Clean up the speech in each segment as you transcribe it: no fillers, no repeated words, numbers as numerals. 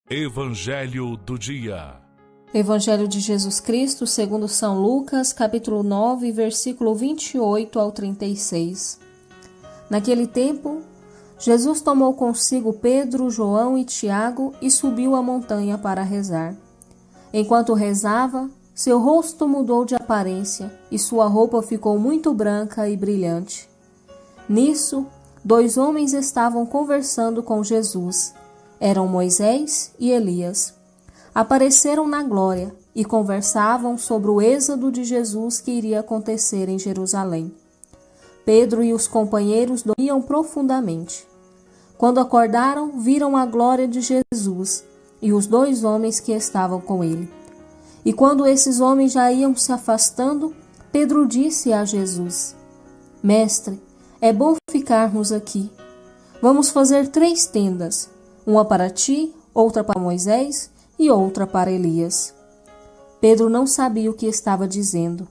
Evangelho do dia. Evangelho de Jesus Cristo, segundo São Lucas, capítulo 9, versículo 28 ao 36. Naquele tempo, Jesus tomou consigo Pedro, João e Tiago e subiu a montanha para rezar. Enquanto rezava, seu rosto mudou de aparência e sua roupa ficou muito branca e brilhante. Nisso, 2 homens estavam conversando com Jesus. Eram Moisés e Elias. Apareceram na glória e conversavam sobre o êxodo de Jesus que iria acontecer em Jerusalém. Pedro e os companheiros dormiam profundamente. Quando acordaram, viram a glória de Jesus e os 2 homens que estavam com ele. E quando esses homens já iam se afastando, Pedro disse a Jesus: Mestre, é bom ficarmos aqui. Vamos fazer 3 tendas, uma para ti, outra para Moisés e outra para Elias. Pedro não sabia o que estava dizendo.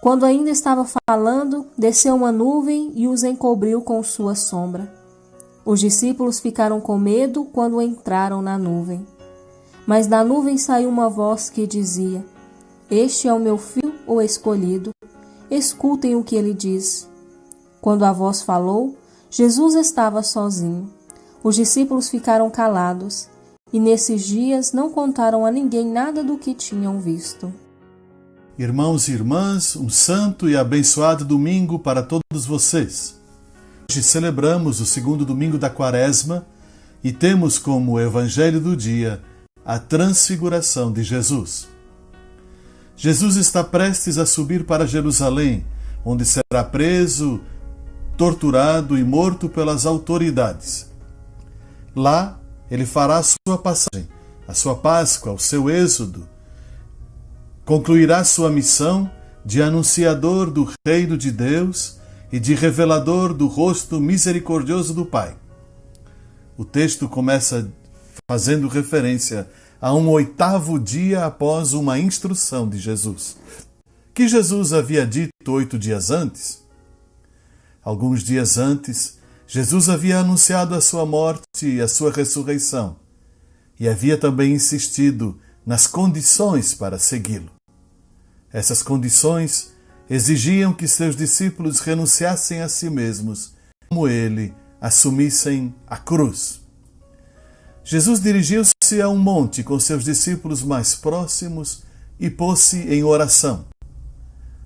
Quando ainda estava falando, desceu uma nuvem e os encobriu com sua sombra. Os discípulos ficaram com medo quando entraram na nuvem. Mas da nuvem saiu uma voz que dizia: Este é o meu filho, o escolhido. Escutem o que ele diz. Quando a voz falou, Jesus estava sozinho. Os discípulos ficaram calados e nesses dias não contaram a ninguém nada do que tinham visto. Irmãos e irmãs, um santo e abençoado domingo para todos vocês. Hoje celebramos o 2º domingo da Quaresma e temos como evangelho do dia a transfiguração de Jesus. Jesus está prestes a subir para Jerusalém, onde será preso, torturado e morto pelas autoridades. Lá, ele fará a sua passagem, a sua Páscoa, o seu êxodo. Concluirá sua missão de anunciador do reino de Deus e de revelador do rosto misericordioso do Pai. O texto começa fazendo referência a um 8º dia após uma instrução de Jesus, que Jesus havia dito 8 dias antes. Alguns dias antes, Jesus havia anunciado a sua morte e a sua ressurreição, e havia também insistido nas condições para segui-lo. Essas condições exigiam que seus discípulos renunciassem a si mesmos, como ele assumissem a cruz. Jesus dirigiu-se a um monte com seus discípulos mais próximos e pôs-se em oração.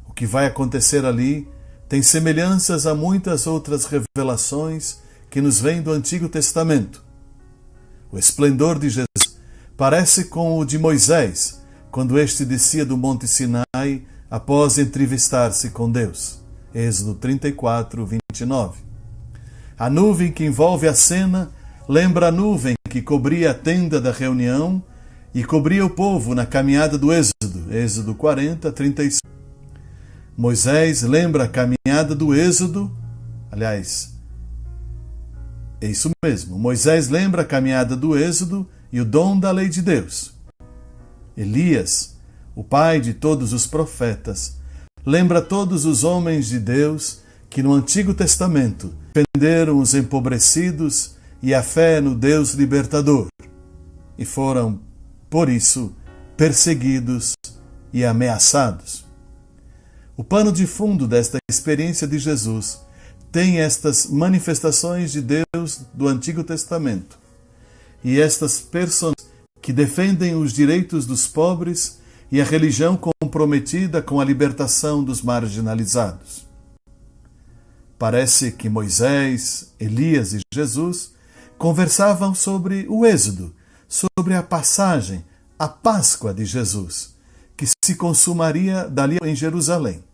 O que vai acontecer ali tem semelhanças a muitas outras revelações que nos vêm do Antigo Testamento. O esplendor de Jesus parece com o de Moisés, quando este descia do Monte Sinai após entrevistar-se com Deus. Êxodo 34, 29. A nuvem que envolve a cena lembra a nuvem que cobria a tenda da reunião e cobria o povo na caminhada do Êxodo. Êxodo 40, 35. Moisés lembra a caminhada do Êxodo, aliás, é isso mesmo, Moisés lembra a caminhada do Êxodo e o dom da lei de Deus. Elias, o pai de todos os profetas, lembra todos os homens de Deus que no Antigo Testamento defenderam os empobrecidos e a fé no Deus libertador, e foram, por isso, perseguidos e ameaçados. O pano de fundo desta experiência de Jesus tem estas manifestações de Deus do Antigo Testamento e estas pessoas que defendem os direitos dos pobres e a religião comprometida com a libertação dos marginalizados. Parece que Moisés, Elias e Jesus conversavam sobre o Êxodo, sobre a passagem, a Páscoa de Jesus, que se consumaria dali em Jerusalém.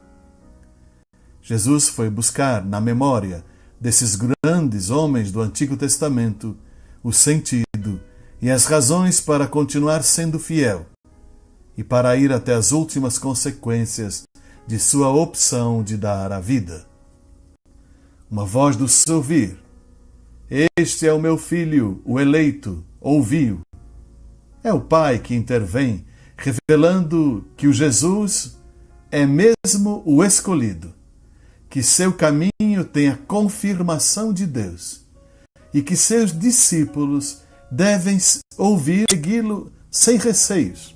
Jesus foi buscar na memória desses grandes homens do Antigo Testamento o sentido e as razões para continuar sendo fiel e para ir até as últimas consequências de sua opção de dar a vida. Uma voz do céu ouvir: Este é o meu filho, o eleito, ouviu. É o Pai que intervém, revelando que o Jesus é mesmo o escolhido, que seu caminho tem a confirmação de Deus e que seus discípulos devem ouvir e segui-lo sem receios.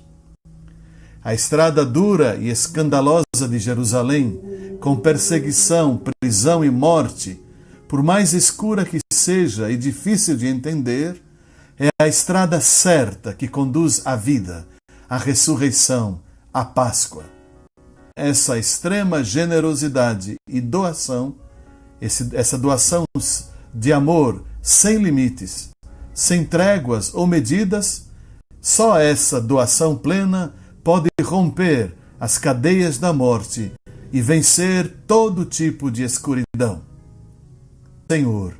A estrada dura e escandalosa de Jerusalém, com perseguição, prisão e morte, por mais escura que seja e difícil de entender, é a estrada certa que conduz à vida, à ressurreição, à Páscoa. Essa extrema generosidade e doação, essa doação de amor sem limites, sem tréguas ou medidas, só essa doação plena pode romper as cadeias da morte e vencer todo tipo de escuridão. Senhor,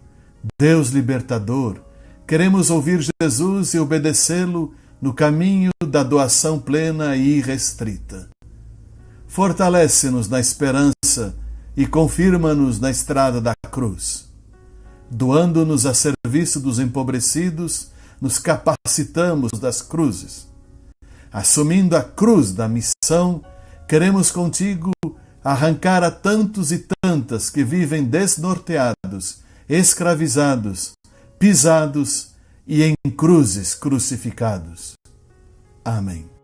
Deus libertador, queremos ouvir Jesus e obedecê-lo no caminho da doação plena e irrestrita. Fortalece-nos na esperança e confirma-nos na estrada da cruz. Doando-nos a serviço dos empobrecidos, nos capacitamos das cruzes. Assumindo a cruz da missão, queremos contigo arrancar a tantos e tantas que vivem desnorteados, escravizados, pisados e em cruzes crucificados. Amém.